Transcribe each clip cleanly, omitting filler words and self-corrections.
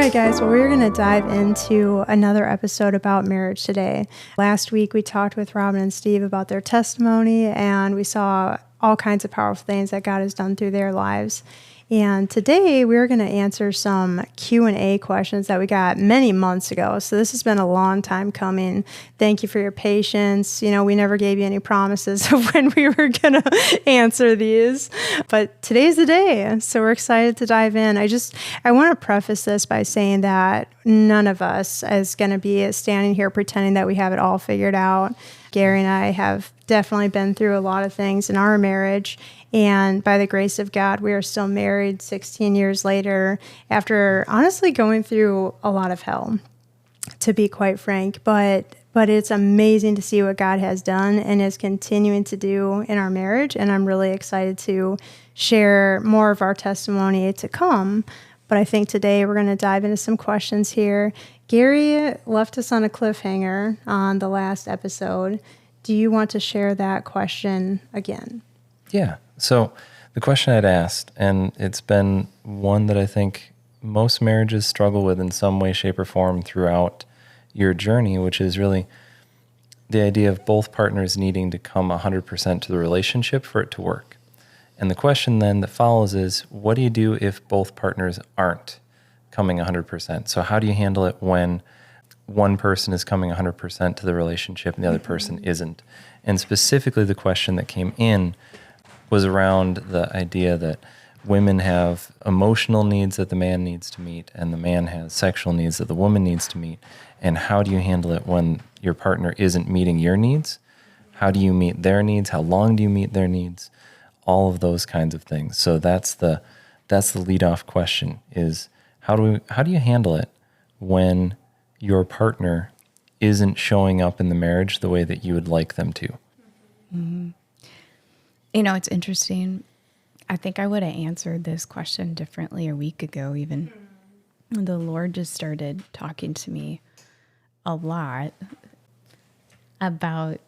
right, guys. Well, we're going to dive into another episode about marriage today. Last week, we talked with Robyn and Steve about their testimony, and we saw all kinds of powerful things that God has done through their lives. And today, we're going to answer some Q&A questions that we got many months ago. So this has been a long time coming. Thank you for your patience. You know, we never gave you any promises of when we were going to answer these. But today's the day. So we're excited to dive in. I want to preface this by saying that none of us is going to be standing here pretending that we have it all figured out. Gary and I have definitely been through a lot of things in our marriage. And by the grace of God, we are still married 16 years later after honestly going through a lot of hell, to be quite frank. But it's amazing to see what God has done and is continuing to do in our marriage. And I'm really excited to share more of our testimony to come. But I think today we're going to dive into some questions here. Gary left us on a cliffhanger on the last episode. Do you want to share that question again? Yeah. So the question I'd asked, and it's been one that I think most marriages struggle with in some way, shape, or form throughout your journey, which is really the idea of both partners needing to come 100% to the relationship for it to work. And the question then that follows is, what do you do if both partners aren't coming 100%? So how do you handle it when one person is coming 100% to the relationship and the other person isn't? And specifically the question that came in was around the idea that women have emotional needs that the man needs to meet, and the man has sexual needs that the woman needs to meet. And how do you handle it when your partner isn't meeting your needs? How do you meet their needs? How long do you meet their needs? All of those kinds of things. So that's the lead-off question is, how do you handle it when your partner isn't showing up in the marriage the way that you would like them to? Mm-hmm. You know, it's interesting. I think I would have answered this question differently a week ago even. The Lord just started talking to me a lot about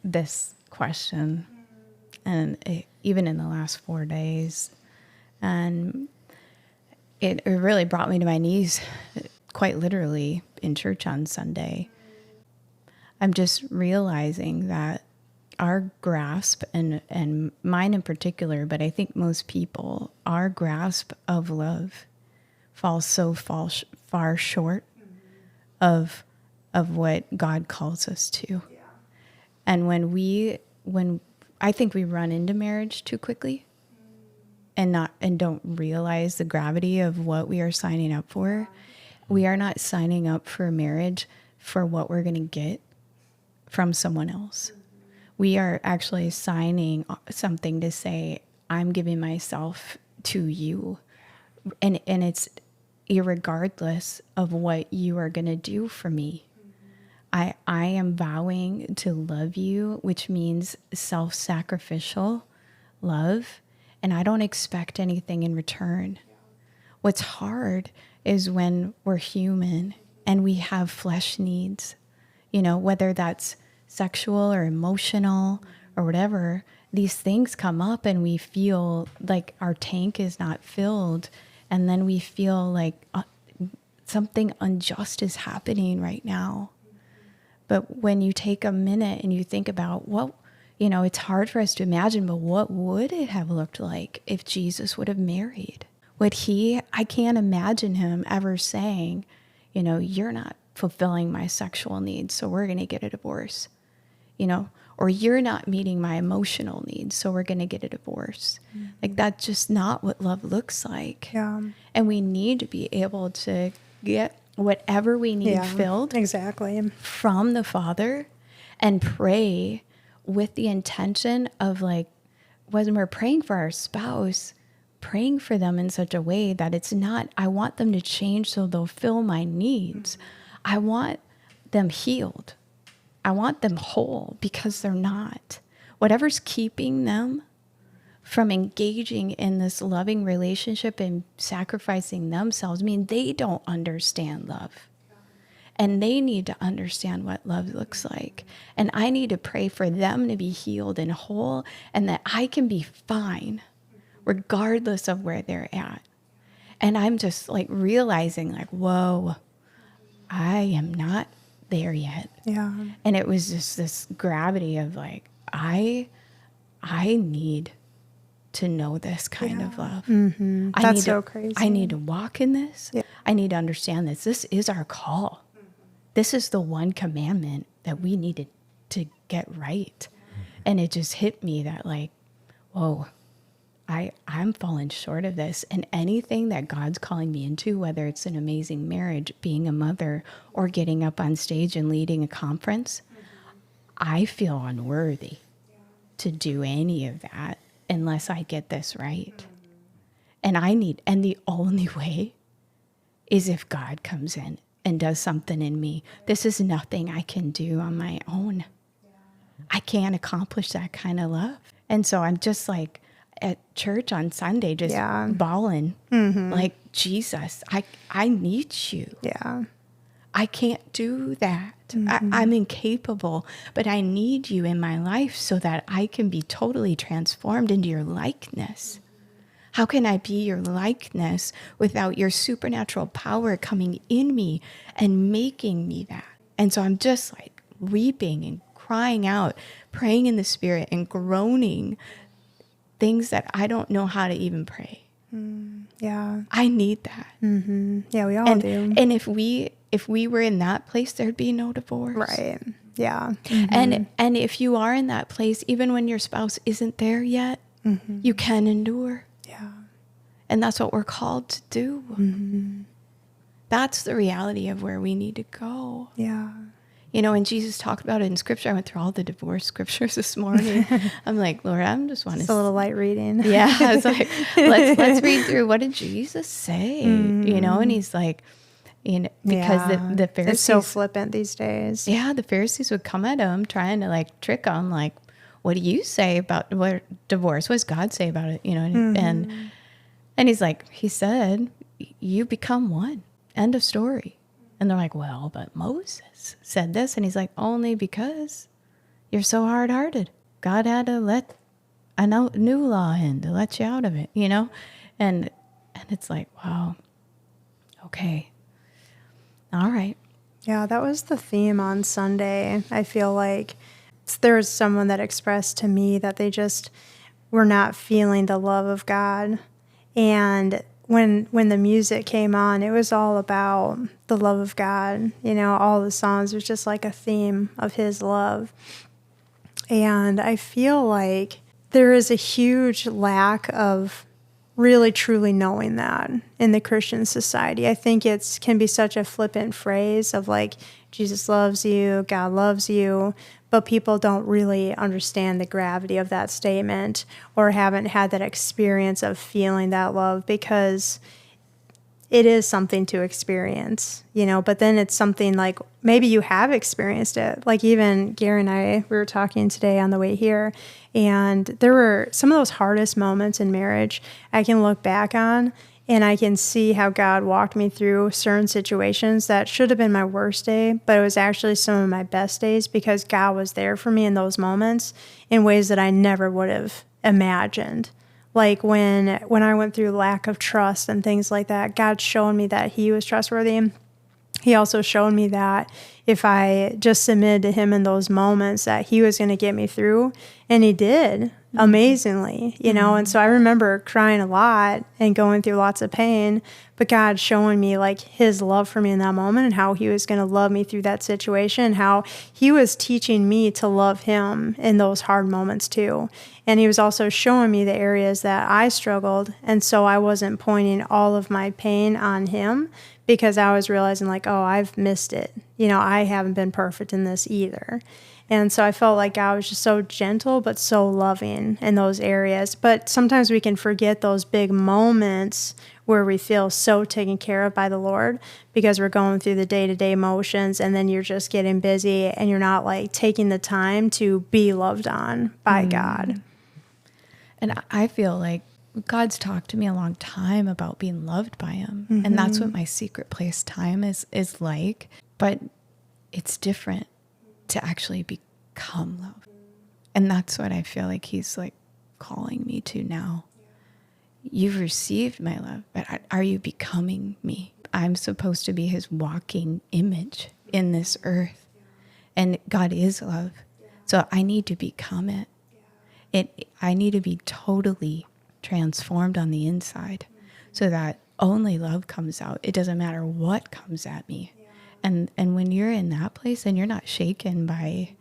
this question, and even in the last 4 days. And it really brought me to my knees, quite literally, in church on Sunday. I'm just realizing that our grasp, and mine in particular, but I think most people, our grasp of love falls so far short of what God calls us to. Yeah. And when I think we run into marriage too quickly and don't realize the gravity of what we are signing up for. We are not signing up for marriage for what we're going to get from someone else. We are actually signing something to say, I'm giving myself to you. And it's irregardless of what you are going to do for me. I am vowing to love you, which means self-sacrificial love. And I don't expect anything in return. What's hard is when we're human and we have flesh needs, you know, whether that's sexual or emotional or whatever, these things come up and we feel like our tank is not filled. And then we feel like something unjust is happening right now. But when you take a minute and you think about what, you know, it's hard for us to imagine, but what would it have looked like if Jesus would have married? I can't imagine him ever saying, you know, you're not fulfilling my sexual needs, so we're going to get a divorce. You know, or you're not meeting my emotional needs, so we're going to get a divorce. Mm-hmm. Like, that's just not what love looks like. Yeah. And we need to be able to get whatever we need filled exactly from the Father and pray with the intention of, like, when we're praying for our spouse, praying for them in such a way that it's not, I want them to change so they'll fill my needs. I want them healed. I want them whole, because they're not. Whatever's keeping them from engaging in this loving relationship and sacrificing themselves, I mean, they don't understand love. And they need to understand what love looks like. And I need to pray for them to be healed and whole, and that I can be fine regardless of where they're at. And I'm just like realizing like, whoa, I am not there yet. Yeah. And it was just this gravity of like, I need to know this kind of love. Mm-hmm. I That's need so to, crazy. I need to walk in this. Yeah. I need to understand this. This is our call. This is the one commandment that we needed to get right. And it just hit me that like, whoa, I'm falling short of this. And anything that God's calling me into, whether it's an amazing marriage, being a mother, or getting up on stage and leading a conference, I feel unworthy to do any of that unless I get this right. And the only way is if God comes in and does something in me. This is nothing I can do on my own. I can't accomplish that kind of love. And so I'm just like at church on Sunday, just bawling, like, Jesus, I need you. Yeah. I can't do that. I'm incapable, but I need you in my life so that I can be totally transformed into your likeness. How can I be your likeness without your supernatural power coming in me and making me that? And so I'm just like weeping and crying out, praying in the Spirit and groaning things that I don't know how to even pray. Yeah. I need that. Mm-hmm. Yeah, we all do. And if we were in that place, there'd be no divorce. Right. Yeah. Mm-hmm. And if you are in that place, even when your spouse isn't there yet, you can endure. Yeah. And that's what we're called to do. Mm-hmm. That's the reality of where we need to go. Yeah. You know, and Jesus talked about it in Scripture. I went through all the divorce scriptures this morning. I'm like, Lord, I'm just want to... It's a little light reading. Yeah, I was like, let's read through. What did Jesus say? You know, and he's like, you know, because the Pharisees... It's so flippant these days. Yeah, the Pharisees would come at him trying to like trick him, like, what do you say about what divorce? What does God say about it? You know, and he's like, he said, you become one. End of story. And they're like, well, but Moses said this. And he's like, only because you're so hard-hearted. God had to let a new law in to let you out of it, you know? And it's like, wow, okay. All right. Yeah, that was the theme on Sunday. I feel like there was someone that expressed to me that they just were not feeling the love of God. And when the music came on, it was all about the love of God. You know, all the songs was just like a theme of his love. And I feel like there is a huge lack of really truly knowing that in the Christian society. I think it can be such a flippant phrase of like, Jesus loves you, God loves you, but people don't really understand the gravity of that statement or haven't had that experience of feeling that love, because it is something to experience, you know, but then it's something like maybe you have experienced it. Like even Gary and I, we were talking today on the way here, and there were some of those hardest moments in marriage I can look back on, and I can see how God walked me through certain situations that should have been my worst day, but it was actually some of my best days because God was there for me in those moments in ways that I never would have imagined. Like when I went through lack of trust and things like that, God showed me that he was trustworthy. He also showed me that if I just submitted to him in those moments, that he was going to get me through. And he did amazingly, you know? And so I remember crying a lot and going through lots of pain, but God showing me like his love for me in that moment and how he was going to love me through that situation, how he was teaching me to love him in those hard moments too. And he was also showing me the areas that I struggled. And so I wasn't pointing all of my pain on him, because I was realizing like, oh, I've missed it. You know, I haven't been perfect in this either. And so I felt like God was just so gentle, but so loving in those areas. But sometimes we can forget those big moments where we feel so taken care of by the Lord because we're going through the day-to-day motions, and then you're just getting busy and you're not like taking the time to be loved on by God. And I feel like God's talked to me a long time about being loved by him. And that's what my secret place time is like. But it's different to actually become loved. And that's what I feel like he's like calling me to now. you've received my love, but are you becoming me? I'm supposed to be his walking image in this earth. And God is love. So I need to become it. I need to be totally transformed on the inside so that only love comes out. It doesn't matter what comes at me. And when you're in that place and you're not shaken by,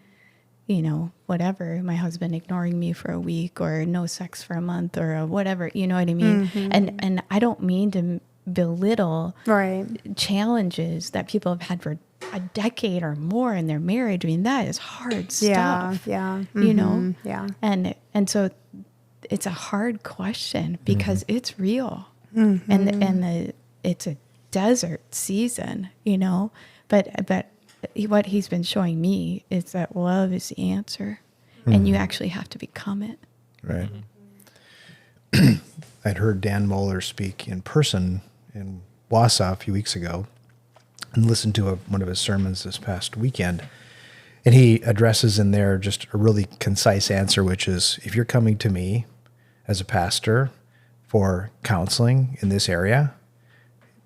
whatever, my husband ignoring me for a week or no sex for a month or whatever, you know what I mean? And I don't mean to belittle challenges that people have had for a decade or more in their marriage. I mean, that is hard stuff. Yeah. And so it's a hard question because it's real. And it's a desert season, but what he's been showing me is that love is the answer, and you actually have to become it. Right. I'd heard Dan Moeller speak in person in Wausau a few weeks ago and listened to one of his sermons this past weekend. And he addresses in there just a really concise answer, which is, if you're coming to me as a pastor for counseling in this area,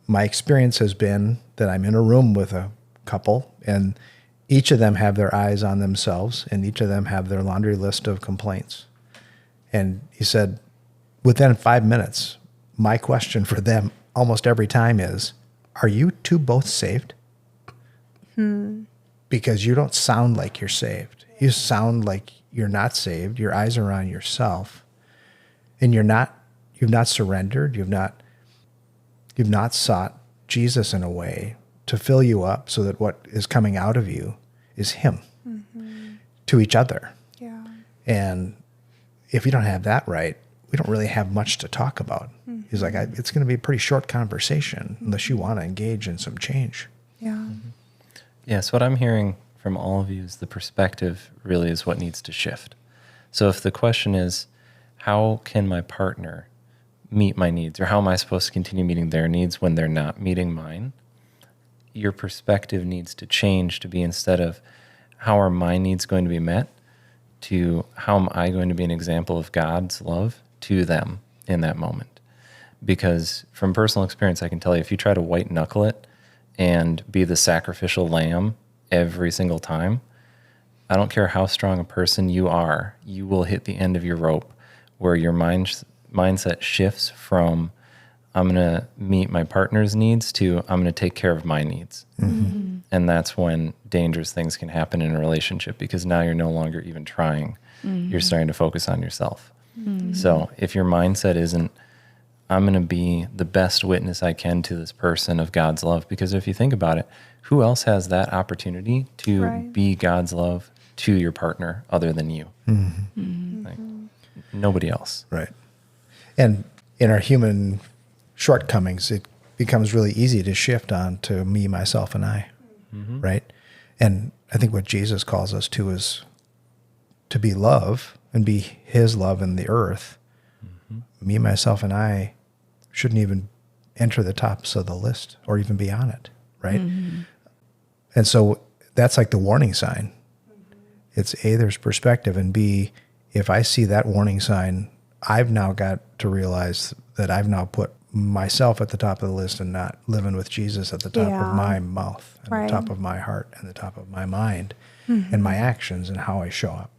my experience has been that I'm in a room with a couple and each of them have their eyes on themselves and each of them have their laundry list of complaints. And he said, within 5 minutes, my question for them almost every time is, are you two both saved? Because you don't sound like you're saved. You sound like you're not saved. Your eyes are on yourself. And you've not surrendered. You've not sought Jesus in a way to fill you up so that what is coming out of you is him to each other. Yeah. And if you don't have that right, we don't really have much to talk about. He's like, it's going to be a pretty short conversation unless you want to engage in some change. Yeah. Yes, what I'm hearing from all of you is the perspective really is what needs to shift. So if the question is, how can my partner meet my needs, or how am I supposed to continue meeting their needs when they're not meeting mine? Your perspective needs to change to be, instead of how are my needs going to be met, to how am I going to be an example of God's love to them in that moment. Because from personal experience, I can tell you, if you try to white knuckle it and be the sacrificial lamb every single time, I don't care how strong a person you are, you will hit the end of your rope where your mindset shifts from I'm going to meet my partner's needs to I'm going to take care of my needs. And that's when dangerous things can happen in a relationship, because now you're no longer even trying. You're starting to focus on yourself. So if your mindset isn't, I'm going to be the best witness I can to this person of God's love, because if you think about it, who else has that opportunity to be God's love to your partner other than you? Like, nobody else. Right. And in our human shortcomings, it becomes really easy to shift on to me, myself, and I, right? And I think what Jesus calls us to is to be love and be his love in the earth. Me, myself, and I shouldn't even enter the tops of the list or even be on it, right? And so that's like the warning sign. It's A, there's perspective, and B, if I see that warning sign, I've now got to realize that I've now put myself at the top of the list and not living with Jesus at the top of my mouth and the top of my heart and the top of my mind and my actions and how I show up.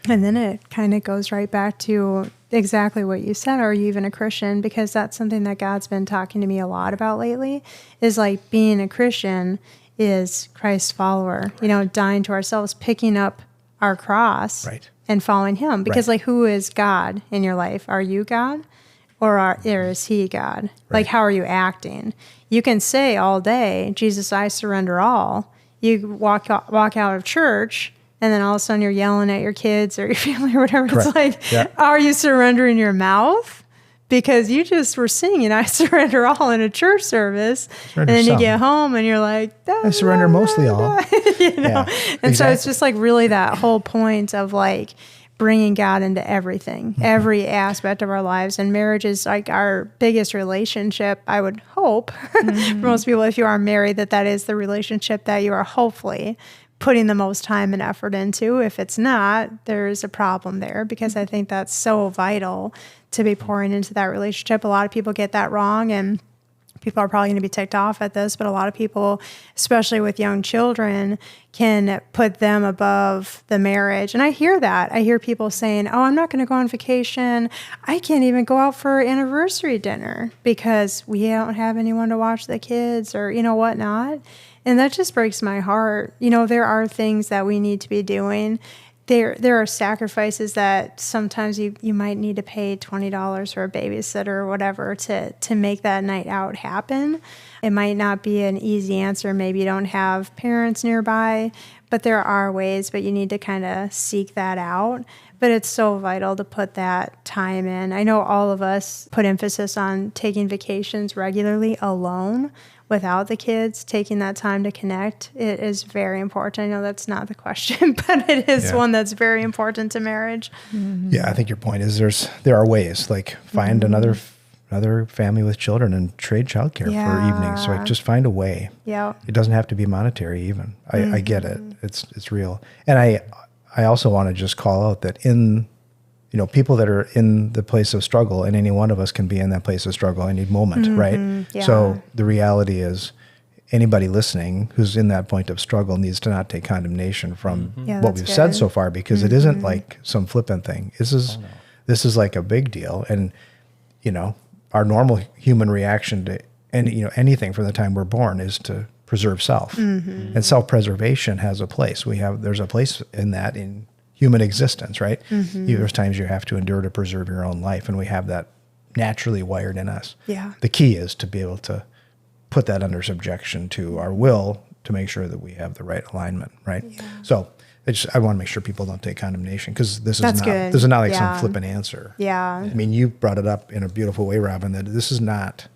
And then it kind of goes right back to exactly what you said. Are you even a Christian? Because that's something that God's been talking to me a lot about lately, is like being a Christian is Christ's follower, dying to ourselves, picking up our cross and following him. Because like, who is God in your life? Are you God? Or is he God? Like, how are you acting? You can say all day, Jesus, I surrender all. You walk out of church, and then all of a sudden you're yelling at your kids or your family or whatever. It's like, are you surrendering your mouth? Because you just were singing, I surrender all in a church service. And then you get home and you're like, I surrender mostly all. And so it's just like really that whole point of like bringing God into everything, every aspect of our lives. And marriage is like our biggest relationship, I would hope. For most people, if you are married, that is the relationship that you are hopefully putting the most time and effort into. If it's not, there's a problem there, because I think that's so vital to be pouring into that relationship. A lot of people get that wrong, and people are probably going to be ticked off at this, but a lot of people, especially with young children, can put them above the marriage. And I hear that. I hear people saying, oh, I'm not going to go on vacation. I can't even go out for anniversary dinner because we don't have anyone to watch the kids, or, whatnot. And that just breaks my heart. There are things that we need to be doing. There are sacrifices that sometimes you might need to pay $20 for a babysitter or whatever to make that night out happen. It might not be an easy answer. Maybe you don't have parents nearby, but there are ways, but you need to kind of seek that out. But it's so vital to put that time in. I know all of us put emphasis on taking vacations regularly alone without the kids, taking that time to connect. It is very important. I know that's not the question, but it is one that's very important to marriage. Mm-hmm. Yeah, I think your point is there are ways, like find another family with children and trade childcare for evenings. So just find a way. Yeah. It doesn't have to be monetary even. I get it. It's real. And I also want to just call out that people that are in the place of struggle, and any one of us can be in that place of struggle any moment, right? Yeah. So the reality is anybody listening who's in that point of struggle needs to not take condemnation from what we've said so far, because it isn't like some flippant thing. This is like a big deal. And, our normal human reaction to anything from the time we're born is to preserve self. And self-preservation has a place. There's a place in that in human existence, right? There's times you have to endure to preserve your own life, and we have that naturally wired in us. Yeah. The key is to be able to put that under subjection to our will to make sure that we have the right alignment, right? Yeah. So I want to make sure people don't take condemnation, because this is not like some flippant answer. Yeah. I mean, you brought it up in a beautiful way, Robyn, that this is not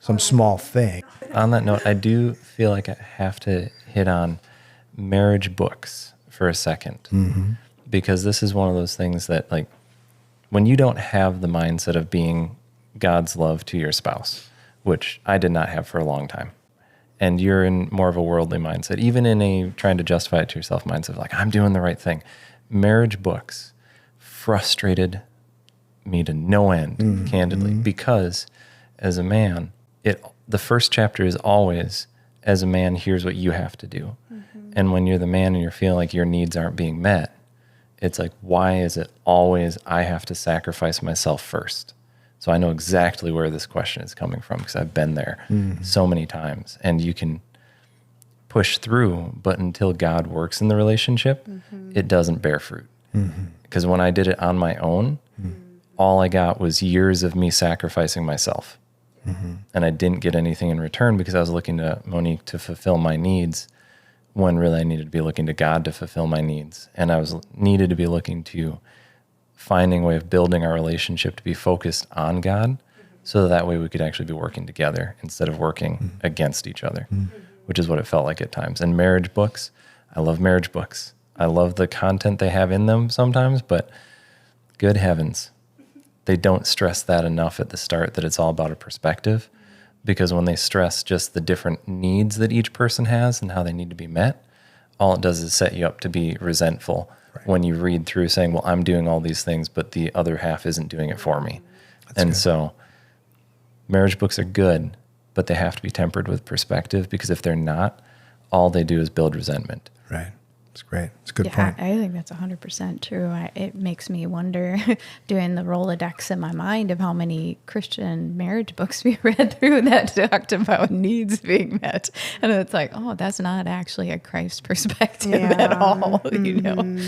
some small thing. On that note, I do feel like I have to hit on marriage books for a second, because this is one of those things that, like, when you don't have the mindset of being God's love to your spouse, which I did not have for a long time, and you're in more of a worldly mindset, even in a trying to justify it to yourself mindset, like, I'm doing the right thing. Marriage books frustrated me to no end, candidly, because as a man, the first chapter is always, as a man, here's what you have to do. And when you're the man and you're feeling like your needs aren't being met, it's like, why is it always I have to sacrifice myself first? So I know exactly where this question is coming from, because I've been there so many times. And you can push through, but until God works in the relationship, it doesn't bear fruit. Because when I did it on my own, all I got was years of me sacrificing myself. And I didn't get anything in return, because I was looking to Monique to fulfill my needs, when really I needed to be looking to God to fulfill my needs. And I needed to be looking to finding a way of building our relationship to be focused on God, so that way we could actually be working together instead of working against each other, which is what it felt like at times. And marriage books, I love marriage books. I love the content they have in them sometimes, but good heavens, they don't stress that enough at the start, that it's all about a perspective. Because when they stress just the different needs that each person has and how they need to be met, all it does is set you up to be resentful when you read through saying, well, I'm doing all these things, but the other half isn't doing it for me. So marriage books are good, but they have to be tempered with perspective, because if they're not, all they do is build resentment. Right. It's great. It's a good point. I think that's 100% true. It makes me wonder, doing the Rolodex in my mind of how many Christian marriage books we read through that talked about needs being met. And it's like, oh, that's not actually a Christ perspective at all, you know?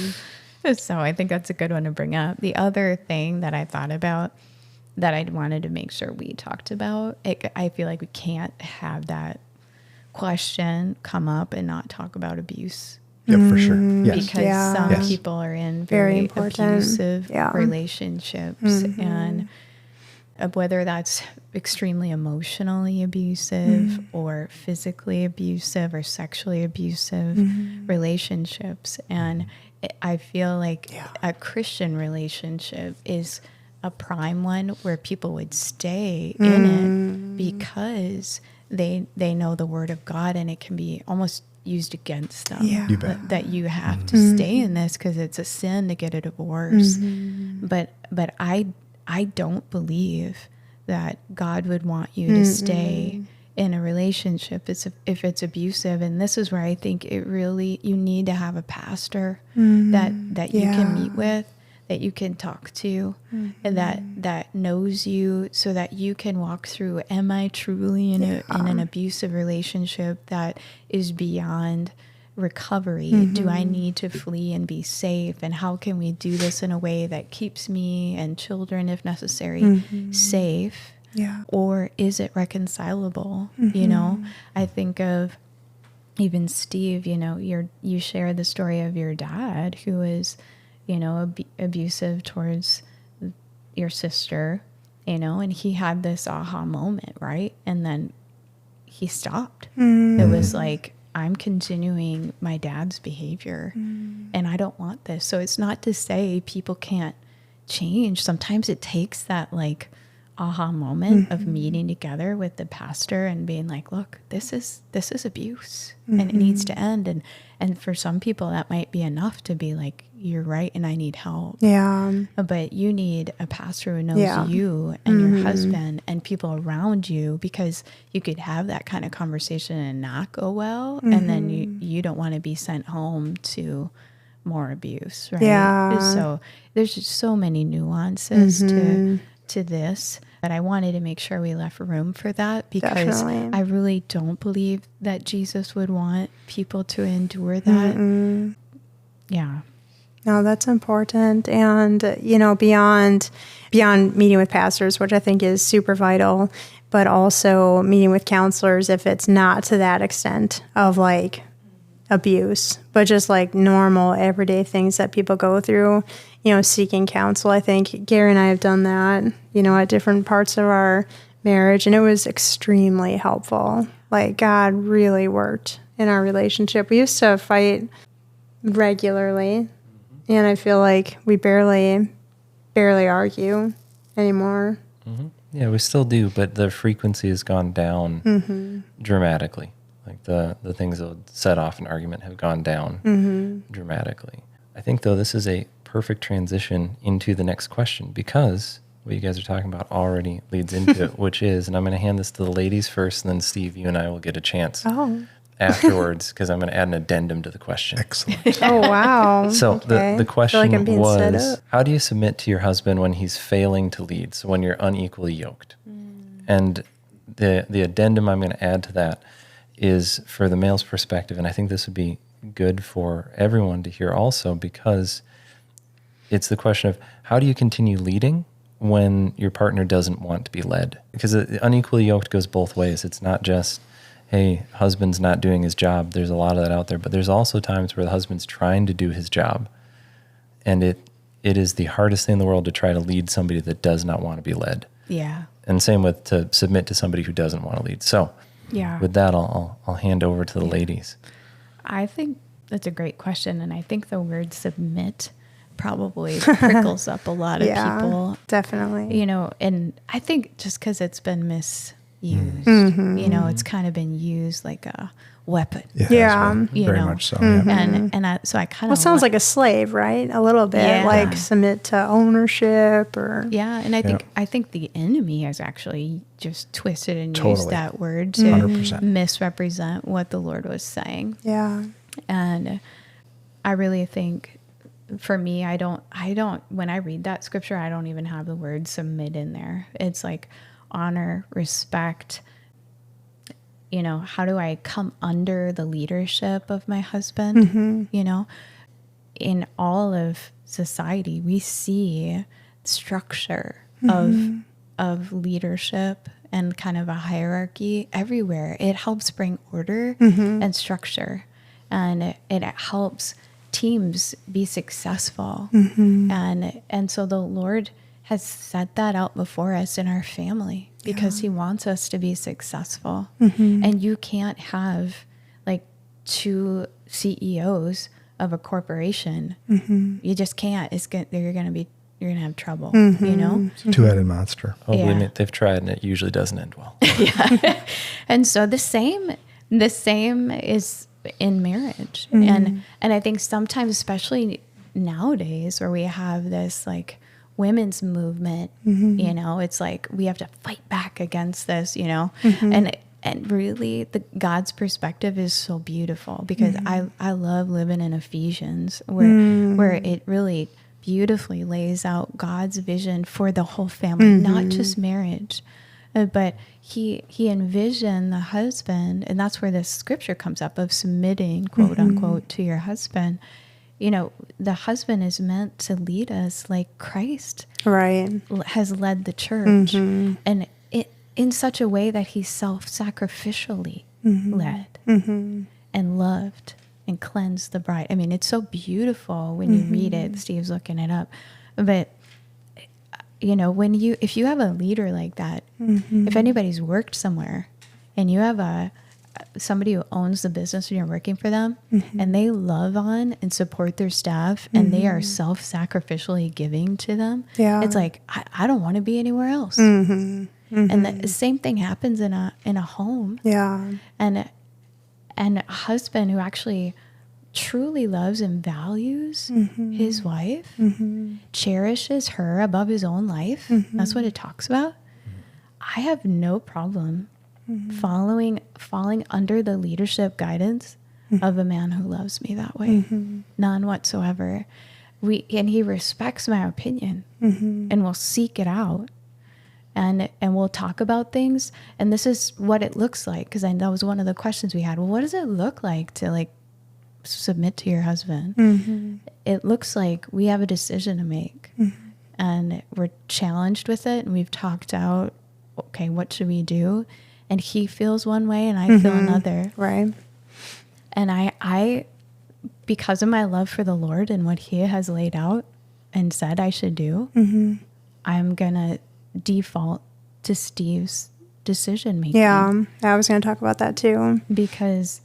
So I think that's a good one to bring up. The other thing that I thought about that I wanted to make sure we talked about, I feel like we can't have that question come up and not talk about abuse. Yep, for sure. Yes. Because some people are in very abusive relationships, and whether that's extremely emotionally abusive or physically abusive or sexually abusive relationships. And I feel like a Christian relationship is a prime one where people would stay in it, because they know the Word of God, and it can be almost used against them. Yeah. You bet. That you have to stay in this because it's a sin to get a divorce. But I don't believe that God would want you to stay in a relationship if it's abusive. And this is where I think you need to have a pastor that you can meet with, that you can talk to, and that knows you, so that you can walk through, am I truly in an abusive relationship that is beyond recovery? Do I need to flee and be safe? And how can we do this in a way that keeps me and children, if necessary, safe? Yeah. Or is it reconcilable? You know, I think of even Steve, you know, you share the story of your dad who was, you know, abusive towards your sister, you know, and he had this aha moment, right? And then he stopped. It was like, I'm continuing my dad's behavior and I don't want this. So it's not to say people can't change. Sometimes it takes that like aha moment of meeting together with the pastor and being like, look, this is abuse and it needs to end. And for some people that might be enough to be like, you're right and I need help. Yeah. But you need a pastor who knows you and your husband and people around you, because you could have that kind of conversation and not go well. And then you don't want to be sent home to more abuse, right? Yeah. So there's just so many nuances to this. But I wanted to make sure we left room for that, because Definitely. I really don't believe that Jesus would want people to endure that. Yeah. No, that's important. And, you know, beyond meeting with pastors, which I think is super vital, but also meeting with counselors if it's not to that extent of like abuse, but just like normal everyday things that people go through, you know, seeking counsel. I think Gary and I have done that, you know, at different parts of our marriage, and it was extremely helpful. Like God really worked in our relationship. We used to fight regularly, and I feel like we barely argue anymore. Yeah, we still do, but the frequency has gone down dramatically. Like the things that would set off an argument have gone down dramatically. I think, though, this is a perfect transition into the next question, because what you guys are talking about already leads into it, which is, and I'm going to hand this to the ladies first, and then Steve, you and I will get a chance afterwards, because I'm going to add an addendum to the question. Excellent. Oh, wow. So Okay. the I feel like I'm question being set was, up. how do you submit to your husband when he's failing to lead? So when you're unequally yoked. And the addendum I'm going to add to that is for the male's perspective, and I think this would be good for everyone to hear also, because it's the question of, how do you continue leading when your partner doesn't want to be led? Because unequally yoked goes both ways. It's not just, hey, husband's not doing his job. There's a lot of that out there, but there's also times where the husband's trying to do his job, and it is the hardest thing in the world to try to lead somebody that does not want to be led. Yeah. And same with to submit to somebody who doesn't want to lead. So Yeah. with that, I'll hand over to the ladies. I think that's a great question. And I think the word submit probably prickles up a lot of people. Definitely. You know, and I think just because it's been misused, you know, it's kind of been used like a weapon. Yeah. You Very know. much so. Yeah. So I kind Well, of it sounds like a slave, right? A little bit, Yeah. like submit to ownership or yeah, and I think the enemy has actually just twisted and used Totally. that word to 100%. misrepresent what the Lord was saying. yeah. And I really think, for me, I don't, when I read that scripture, I don't even have the word submit in there. It's like honor, respect. You know, how do I come under the leadership of my husband? You know, in all of society, we see structure of leadership and kind of a hierarchy everywhere. It helps bring order and structure, and it helps teams be successful. And so the Lord has set that out before us in our family, because he wants us to be successful. And you can't have like two CEOs of a corporation. You just can't. You're going to have trouble, you know? It's a two-headed monster. Oh, believe Yeah. me, they've tried, and it usually doesn't end well. And so the same is in marriage. And I think sometimes, especially nowadays, where we have this like women's movement, you know, it's like we have to fight back against this, you know, and really God's perspective is so beautiful, because I love living in Ephesians where it really beautifully lays out God's vision for the whole family, not just marriage. But he envisioned the husband, and that's where this scripture comes up of submitting, quote unquote, to your husband. You know, the husband is meant to lead us like Christ has led the church, and in such a way that he self-sacrificially led and loved and cleansed the bride. I mean, it's so beautiful when you read it. Steve's looking it up. But you know, if you have a leader like that, if anybody's worked somewhere and you have somebody who owns the business and you're working for them, and they love on and support their staff, and they are self-sacrificially giving to them, it's like, I don't want to be anywhere else. And the same thing happens in a home. And a husband who actually truly loves and values his wife, cherishes her above his own life. That's what it talks about. I have no problem falling under the leadership guidance of a man who loves me that way. None whatsoever. And he respects my opinion and will seek it out. And we'll talk about things. And this is what it looks like, because that was one of the questions we had. Well, what does it look like to like submit to your husband? It looks like we have a decision to make, and we're challenged with it, and we've talked out, okay, what should we do? And he feels one way and I feel another. Right. And I, because of my love for the Lord and what he has laid out and said I should do, I'm going to default to Steve's decision making. Yeah, I was going to talk about that too. Because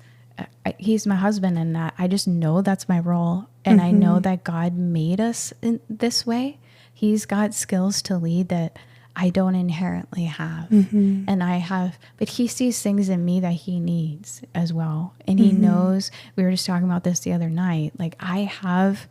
he's my husband, and I just know that's my role. And I know that God made us in this way. He's got skills to lead that I don't inherently have. And I have, but he sees things in me that he needs as well. And he knows, we were just talking about this the other night, like I have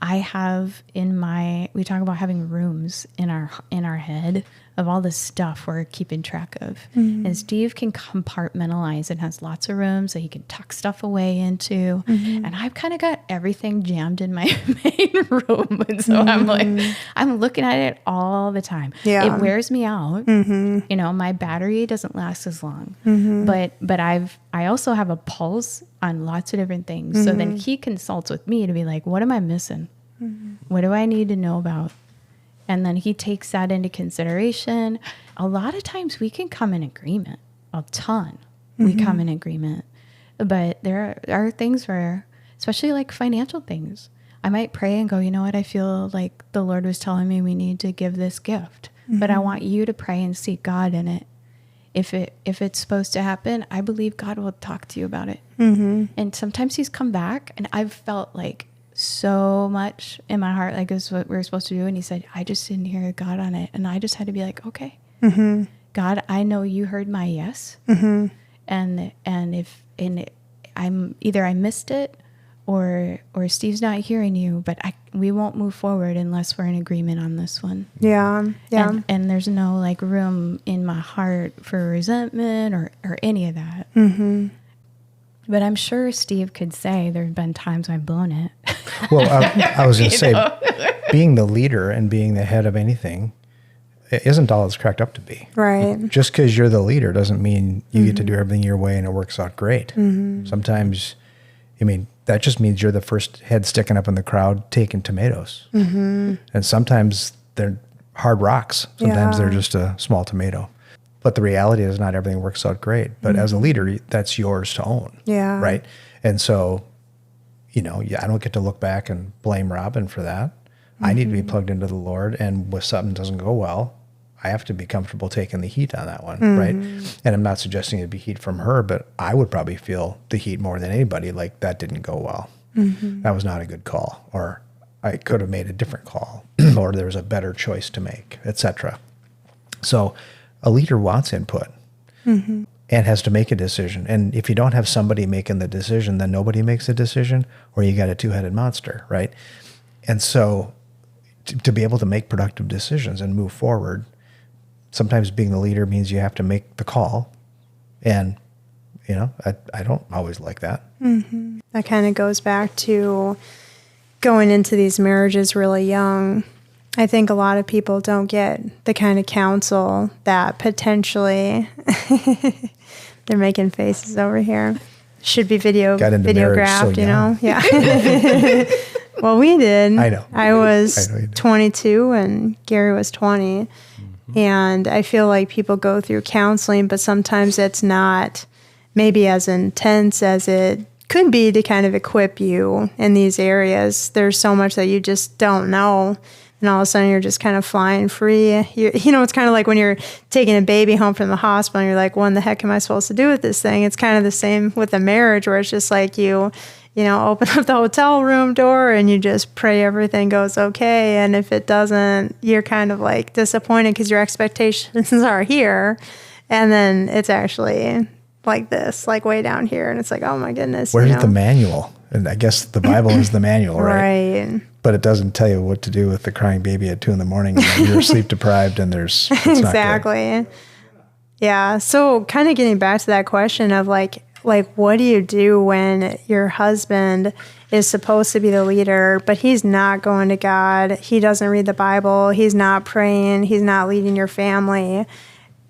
we talk about having rooms in our head of all the stuff we're keeping track of. And Steve can compartmentalize and has lots of rooms that he can tuck stuff away into. And I've kind of got everything jammed in my main room. And so I'm like, I'm looking at it all the time. It wears me out. You know, my battery doesn't last as long. But I also have a pulse on lots of different things. So then he consults with me to be like, what am I missing? What do I need to know about? And then he takes that into consideration. A lot of times we can come in agreement, a ton. We come in agreement. But there are things where, especially like financial things, I might pray and go, you know what, I feel like the Lord was telling me we need to give this gift. But I want you to pray and seek God in it. If it's supposed to happen, I believe God will talk to you about it. And sometimes he's come back, and I've felt like so much in my heart, like this is what we're supposed to do. And he said, I just didn't hear God on it. And I just had to be like, okay, God, I know you heard my yes. And I'm either I missed it or Steve's not hearing you, but we won't move forward unless we're in agreement on this one. Yeah. And there's no like room in my heart for resentment or any of that. But I'm sure Steve could say there have been times I've blown it. Well, I was going to say, being the leader and being the head of anything isn't all it's cracked up to be. Right. Just because you're the leader doesn't mean you get to do everything your way and it works out great. Sometimes, I mean, that just means you're the first head sticking up in the crowd taking tomatoes. And sometimes they're hard rocks. Sometimes they're just a small tomato. But the reality is not everything works out great. But as a leader, that's yours to own. Yeah. Right? And so, you know, I don't get to look back and blame Robyn for that. I need to be plugged into the Lord. And if something doesn't go well, I have to be comfortable taking the heat on that one. Right? And I'm not suggesting it'd be heat from her, but I would probably feel the heat more than anybody. Like, that didn't go well. That was not a good call. Or I could have made a different call. Or there was a better choice to make, etc. So a leader wants input. and has to make a decision. And if you don't have somebody making the decision, then nobody makes a decision, or you got a two-headed monster, right? And so to be able to make productive decisions and move forward, sometimes being the leader means you have to make the call. And, I don't always like that. Mm-hmm. That kind of goes back to going into these marriages really young. I think a lot of people don't get the kind of counsel that potentially they're making faces over here. Should be videographed, so you know? Yeah. Well, we did. I know. I was I know 22 and Gary was 20. Mm-hmm. And I feel like people go through counseling, but sometimes it's not maybe as intense as it could be to kind of equip you in these areas. There's so much that you just don't know. And all of a sudden you're just kind of flying free. It's kind of like when you're taking a baby home from the hospital and you're like, what in the heck am I supposed to do with this thing? It's kind of the same with a marriage where it's just like you open up the hotel room door and you just pray everything goes okay. And if it doesn't, you're kind of like disappointed because your expectations are here. And then it's actually like this, like way down here. And it's like, oh my goodness. Where's the manual? And I guess the Bible is the manual, right? Right. But it doesn't tell you what to do with the crying baby at 2 a.m. and you're sleep deprived and it's exactly. Not good. Yeah. So kind of getting back to that question of like, what do you do when your husband is supposed to be the leader, but he's not going to God? He doesn't read the Bible. He's not praying. He's not leading your family.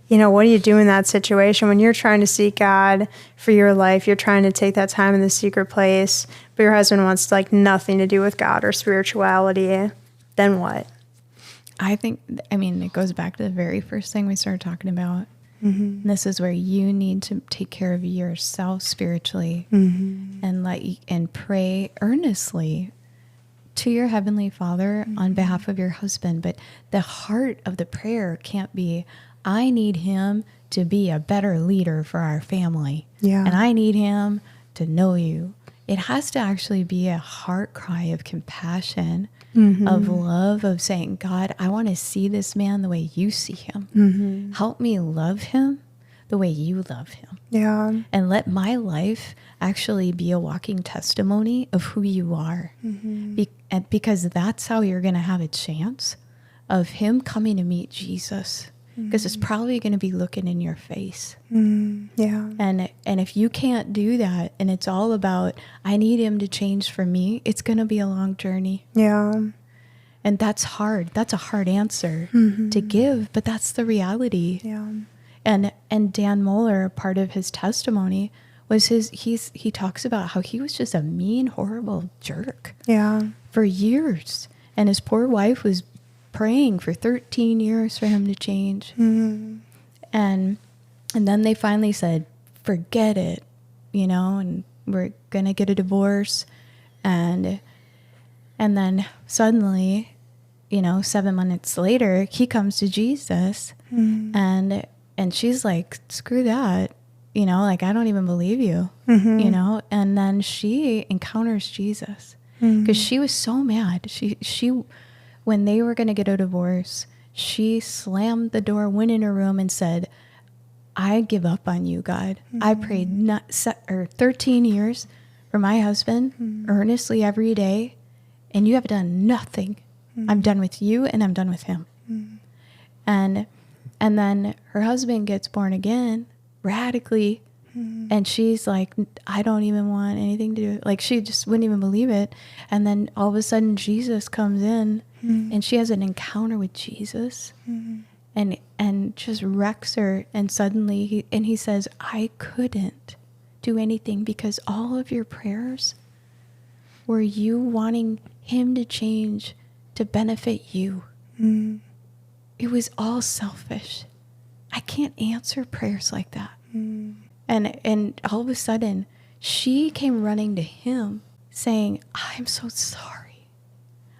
What do you do in that situation when you're trying to seek God for your life? You're trying to take that time in the secret place, but your husband wants like nothing to do with God or spirituality. Then what? It goes back to the very first thing we started talking about. Mm-hmm. This is where you need to take care of yourself spiritually, mm-hmm. and pray earnestly to your Heavenly Father, mm-hmm. on behalf of your husband. But the heart of the prayer can't be, I need him to be a better leader for our family. Yeah. And I need him to know you. It has to actually be a heart cry of compassion, mm-hmm. of love, of saying, God, I want to see this man the way you see him. Mm-hmm. Help me love him the way you love him. Yeah. And let my life actually be a walking testimony of who you are. Mm-hmm. Because that's how you're going to have a chance of him coming to meet Jesus. Because it's probably going to be looking in your face. Yeah. And if you can't do that, and it's all about, I need him to change for me, it's going to be a long journey. Yeah. And that's hard. That's a hard answer to give, but that's the reality. Yeah. And Dan Moeller, part of his testimony was he talks about how he was just a mean, horrible jerk. Yeah. For years. And his poor wife was praying for 13 years for him to change. Mm-hmm. And then they finally said, forget it, and we're going to get a divorce. And then suddenly, 7 months later, he comes to Jesus, mm-hmm. and she's like, screw that, I don't even believe you, mm-hmm. And then she encounters Jesus because she was so mad. She when they were going to get a divorce, she slammed the door, went in her room and said, I give up on you, God. Mm-hmm. I prayed 13 years for my husband earnestly every day, and you have done nothing. Mm-hmm. I'm done with you, and I'm done with him. Mm-hmm. And then her husband gets born again radically, and she's like, I don't even want anything to do. Like, she just wouldn't even believe it. And then all of a sudden, Jesus comes in, and she has an encounter with Jesus, and just wrecks her. And suddenly, he says, I couldn't do anything because all of your prayers were you wanting him to change to benefit you. Mm. It was all selfish. I can't answer prayers like that. Mm. And all of a sudden, she came running to him saying, I'm so sorry.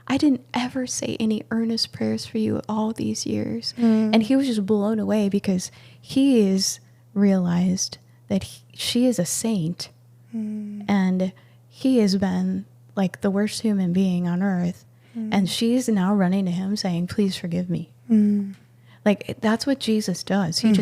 I didn't ever say any earnest prayers for you all these years. Mm. And he was just blown away because he is realized that she is a saint. Mm. And he has been like the worst human being on earth. Mm. And she's now running to him saying, please forgive me. Mm. Like, that's what Jesus does. He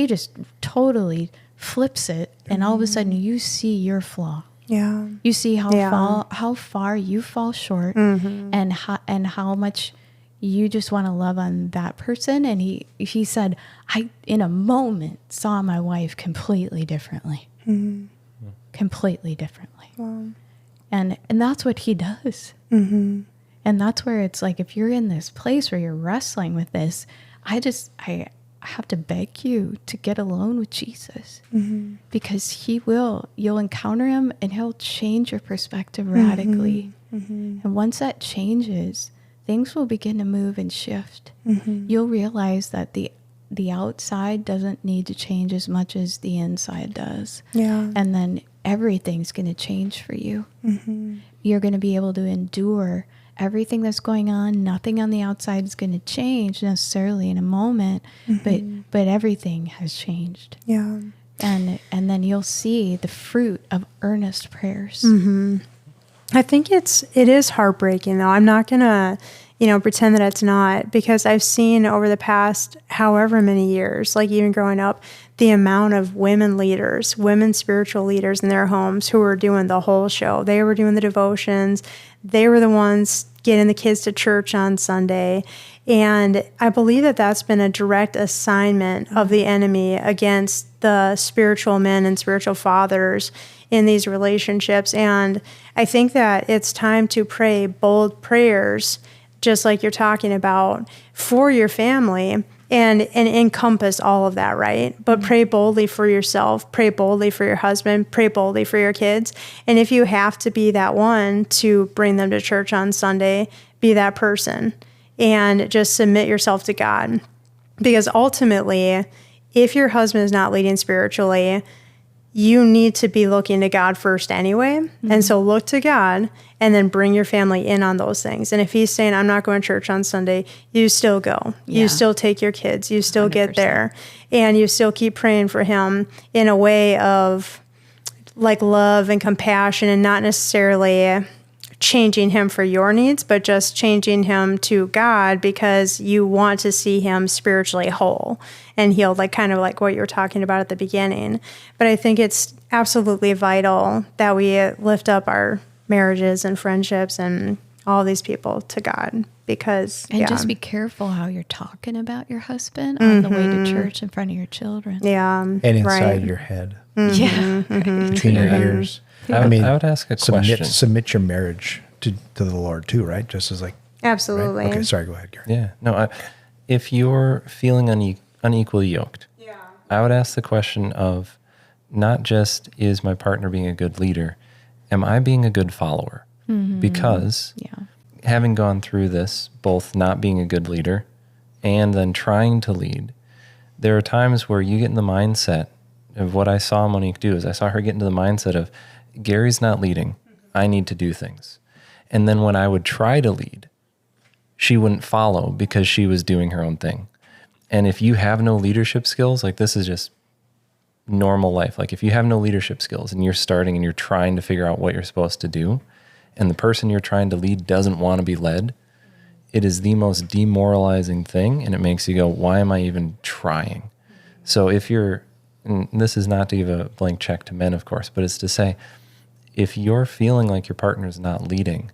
just totally flips it, and all of a sudden you see your flaw. Yeah. You see how far you fall short, and how much you just want to love on that person. And he said, I in a moment saw my wife completely differently, completely differently. Wow. And that's what he does. And that's where it's like, if you're in this place where you're wrestling with this, I have to beg you to get alone with Jesus, because you'll encounter him and he'll change your perspective radically. And once that changes, things will begin to move and shift. You'll realize that the outside doesn't need to change as much as the inside does. Yeah. And then everything's going to change for you. You're going to be able to endure everything that's going on. Nothing on the outside is going to change necessarily in a moment, but everything has changed. Yeah. And then you'll see the fruit of earnest prayers. I think it is heartbreaking, though. I'm not going to, pretend that it's not, because I've seen over the past however many years, like even growing up, the amount of women spiritual leaders in their homes who were doing the whole show. They were doing the devotions. They were the ones getting the kids to church on Sunday. And I believe that that's been a direct assignment of the enemy against the spiritual men and spiritual fathers in these relationships. And I think that it's time to pray bold prayers, just like you're talking about, for your family and encompass all of that, right? But pray boldly for yourself, pray boldly for your husband, pray boldly for your kids. And if you have to be that one to bring them to church on Sunday, be that person and just submit yourself to God. Because ultimately, if your husband is not leading spiritually, you need to be looking to God first anyway. And so look to God and then bring your family in on those things. And if he's saying, I'm not going to church on Sunday, you still go. Yeah. You still take your kids. You still 100%. get there. And you still keep praying for him in a way of like love and compassion, and not necessarily changing him for your needs, but just changing him to God, because you want to see him spiritually whole and healed, like kind of like what you were talking about at the beginning. But I think it's absolutely vital that we lift up our marriages and friendships and all these people to God, because just be careful how you're talking about your husband on the way to church in front of your children. And inside your head. Yeah. Between your ears. I would ask a question. Submit your marriage to the Lord too, right? Just as like... Absolutely. Right? Okay, sorry, go ahead, Gary. Yeah. No, if you're feeling unequally yoked, I would ask the question of not just, is my partner being a good leader? Am I being a good follower? Because having gone through this, both not being a good leader and then trying to lead, there are times where you get in the mindset of what I saw Monique do. Is I saw her get into the mindset of, Gary's not leading, I need to do things. And then when I would try to lead, she wouldn't follow because she was doing her own thing. And if you have no leadership skills, like this is just normal life. Like if you have no leadership skills and you're starting and you're trying to figure out what you're supposed to do, and the person you're trying to lead doesn't want to be led, it is the most demoralizing thing. And it makes you go, why am I even trying? So if you're, and this is not to give a blank check to men, of course, but it's to say, if you're feeling like your partner's not leading,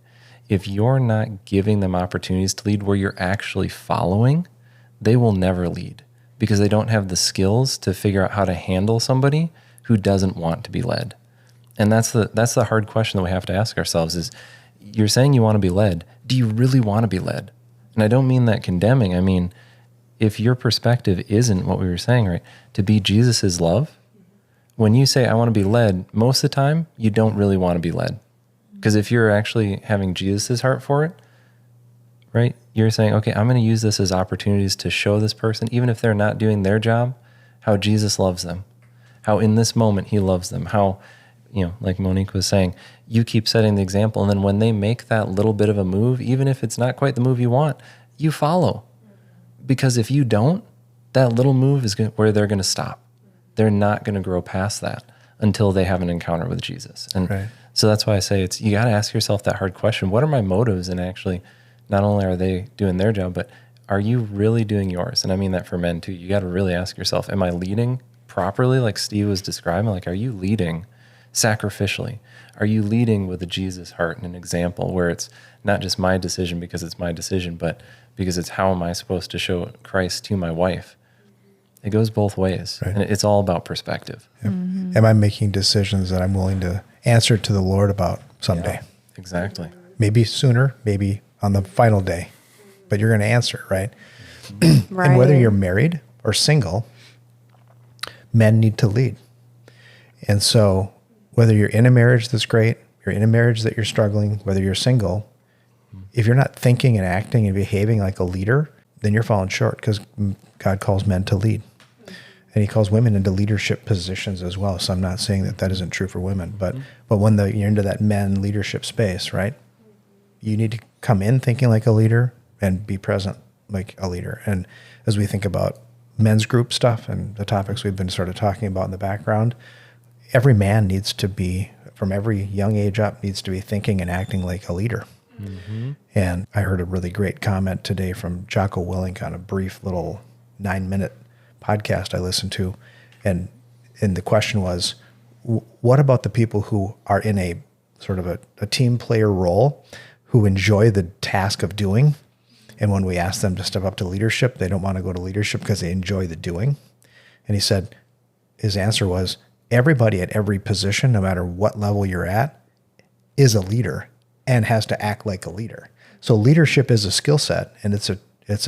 if you're not giving them opportunities to lead where you're actually following, they will never lead, because they don't have the skills to figure out how to handle somebody who doesn't want to be led. And that's the hard question that we have to ask ourselves is, you're saying you want to be led. Do you really want to be led? And I don't mean that condemning. I mean, if your perspective isn't what we were saying, right, to be Jesus's love, when you say, I want to be led, most of the time, you don't really want to be led. Because if you're actually having Jesus's heart for it, right, you're saying, okay, I'm going to use this as opportunities to show this person, even if they're not doing their job, how Jesus loves them, how in this moment he loves them, how, like Monique was saying, you keep setting the example. And then when they make that little bit of a move, even if it's not quite the move you want, you follow. Because if you don't, that little move is where they're going to stop. They're not going to grow past that until they have an encounter with Jesus. And so that's why I say you got to ask yourself that hard question. What are my motives? And actually, not only are they doing their job, but are you really doing yours? And I mean that for men too. You got to really ask yourself, am I leading properly, like Steve was describing, like, are you leading sacrificially? Are you leading with a Jesus heart and an example where it's not just my decision because it's my decision, but because it's how am I supposed to show Christ to my wife? It goes both ways. Right. And it's all about perspective. Yep. Am I making decisions that I'm willing to answer to the Lord about someday? Yeah, exactly. Maybe sooner, maybe on the final day, but you're going to answer, right? Right. And whether you're married or single, men need to lead. And so whether you're in a marriage that's great, you're in a marriage that you're struggling, whether you're single, if you're not thinking and acting and behaving like a leader, then you're falling short, because God calls men to lead. And he calls women into leadership positions as well. So I'm not saying that that isn't true for women, but when you're into that men leadership space, right? You need to come in thinking like a leader and be present like a leader. And as we think about men's group stuff and the topics we've been sort of talking about in the background, every man needs to be, from every young age up, needs to be thinking and acting like a leader. Mm-hmm. And I heard a really great comment today from Jocko Willink on a brief little 9-minute podcast I listened to. And the question was, what about the people who are in a sort of a team player role, who enjoy the task of doing? And when we ask them to step up to leadership, they don't want to go to leadership because they enjoy the doing. And he said, his answer was, everybody at every position, no matter what level you're at, is a leader and has to act like a leader. So leadership is a skill set, and it's a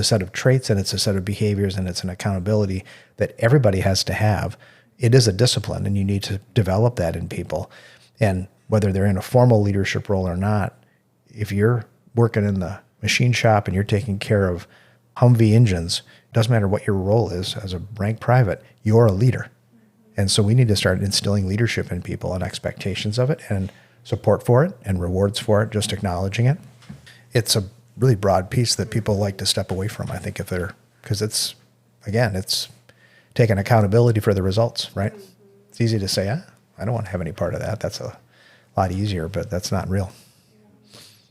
set of traits, and it's a set of behaviors, and it's an accountability that everybody has to have. It is a discipline, and you need to develop that in people. And whether they're in a formal leadership role or not, if you're working in the machine shop and you're taking care of Humvee engines, it doesn't matter what your role is as a rank private, you're a leader. And so we need to start instilling leadership in people and expectations of it and support for it and rewards for it, just acknowledging it. It's a really broad piece that people like to step away from, I think, because it's taking accountability for the results, right? It's easy to say, I don't want to have any part of that. That's a lot easier, but that's not real.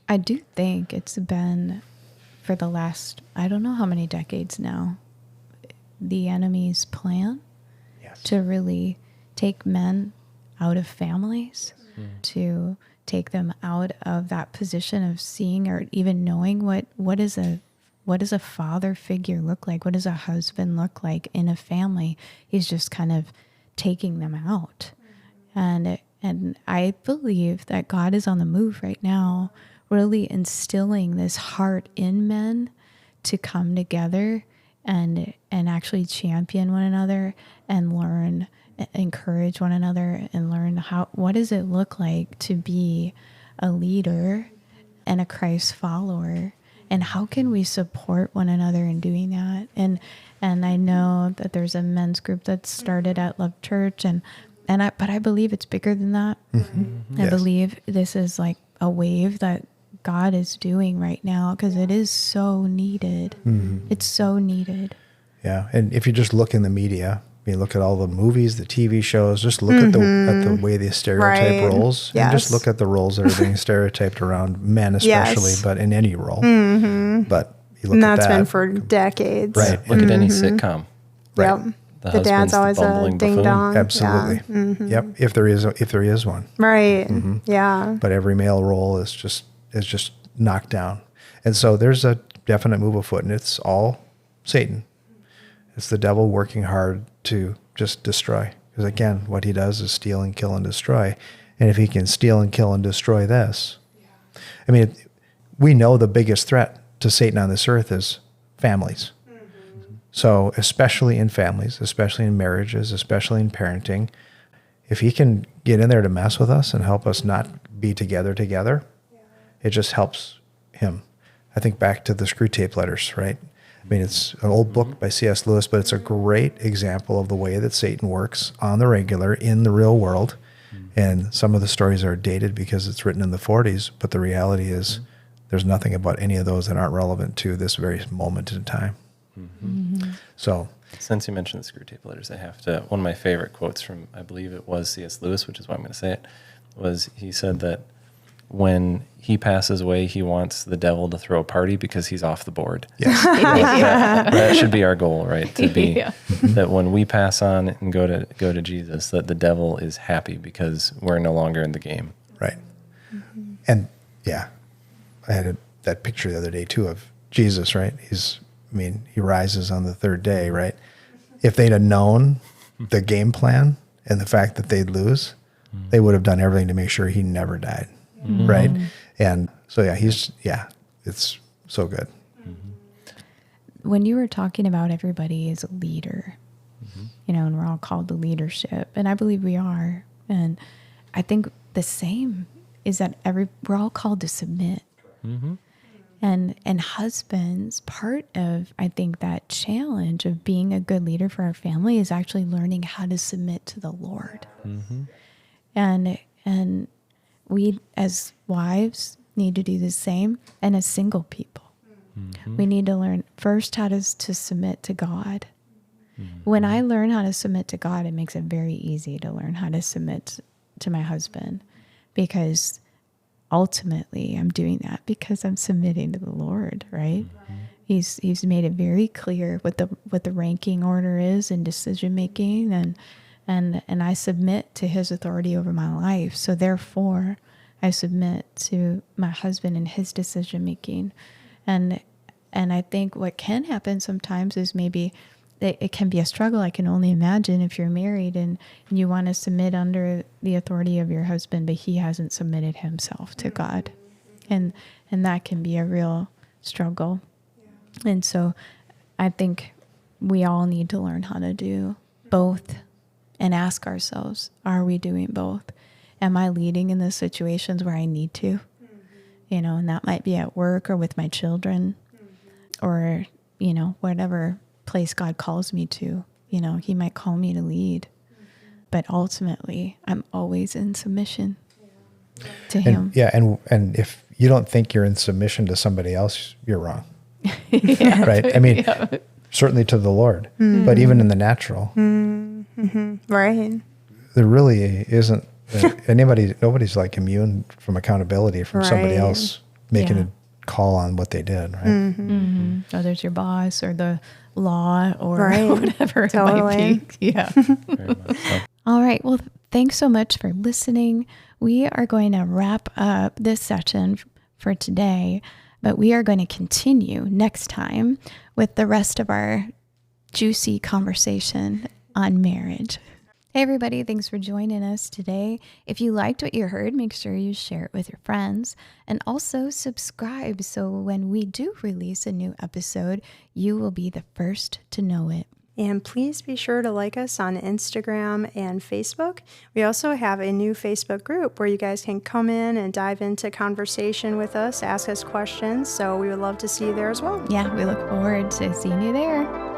I do think it's been, for the last, I don't know how many decades now, the enemy's plan to really take men out of families, to take them out of that position of seeing or even knowing what does a father figure look like? What does a husband look like in a family? He's just kind of taking them out. And I believe that God is on the move right now, really instilling this heart in men to come together and actually champion one another and learn, encourage one another, and learn what does it look like to be a leader and a Christ follower, and how can we support one another in doing that? And I know that there's a men's group that started at Love Church, but I believe it's bigger than that. Mm-hmm. I believe this is like a wave that God is doing right now, because it is so needed. Mm-hmm. It's so needed. Yeah, and if you just look in the media, you look at all the movies, the TV shows, just look at the way they stereotype roles, and just look at the roles that are being stereotyped around men, especially, but in any role. Mm-hmm. But you look at that. And that's been for decades. Right. Look at any sitcom. Right. Yep. The dad's always a ding dong. Absolutely. Yeah. Mm-hmm. Yep. If there is one. Right. Mm-hmm. Yeah. But every male role is just knocked down. And so there's a definite move afoot, and it's all Satan. It's the devil working hard to just destroy. Because again, what he does is steal and kill and destroy. And if he can steal and kill and destroy this, I mean, we know the biggest threat to Satan on this earth is families. Mm-hmm. So especially in families, especially in marriages, especially in parenting, if he can get in there to mess with us and help us not be together, it just helps him. I think back to the Screw Tape Letters, right? I mean, it's an old book by C.S. Lewis, but it's a great example of the way that Satan works on the regular in the real world. And some of the stories are dated because it's written in the 40s, but the reality is there's nothing about any of those that aren't relevant to this very moment in time. Mm-hmm. So, since you mentioned the Screw Tape Letters, I have to, one of my favorite quotes from, I believe it was C.S. Lewis, which is why I'm going to say it, was he said that when he passes away, he wants the devil to throw a party because he's off the board. Yes. That should be our goal, right? To be Yeah. that when we pass on and go to Jesus, that the devil is happy because we're no longer in the game. Right. And yeah, I had that picture the other day too of Jesus, right? He rises on the third day, right? If they'd have known the game plan and the fact that they'd lose, they would have done everything to make sure he never died, right? And so, it's so good. When you were talking about everybody as a leader, and we're all called to leadership, and I believe we are. And I think the same is that we're all called to submit. And husbands, part of, I think, that challenge of being a good leader for our family is actually learning how to submit to the Lord. And we as wives need to do the same, and as single people. We need to learn first how to submit to God. When I learn how to submit to God, it makes it very easy to learn how to submit to my husband, because ultimately I'm doing that because I'm submitting to the Lord, right? He's made it very clear what the ranking order is in decision making, and I submit to his authority over my life. So therefore I submit to my husband and his decision making. And I think what can happen sometimes is maybe it can be a struggle. I can only imagine if you're married and you want to submit under the authority of your husband, but he hasn't submitted himself to God. And that can be a real struggle. And so I think we all need to learn how to do both and ask ourselves, are we doing both? Am I leading in the situations where I need to? And that might be at work or with my children or, whatever place God calls me to. He might call me to lead. But ultimately, I'm always in submission to him. And if you don't think you're in submission to somebody else, you're wrong. Right? I mean, certainly to the Lord, but even in the natural. Right. There really isn't nobody's like immune from accountability from somebody else making a call on what they did, right? Whether it's your boss or the law or whatever it Totally. might be. Yeah. Very much so. All right. Well, thanks so much for listening. We are going to wrap up this session for today, but we are going to continue next time with the rest of our juicy conversation on marriage. Hey everybody, thanks for joining us today. If you liked what you heard, make sure you share it with your friends and also subscribe so when we do release a new episode, you will be the first to know it. And please be sure to like us on Instagram and Facebook. We also have a new Facebook group where you guys can come in and dive into conversation with us, ask us questions. So we would love to see you there as well. Yeah, we look forward to seeing you there.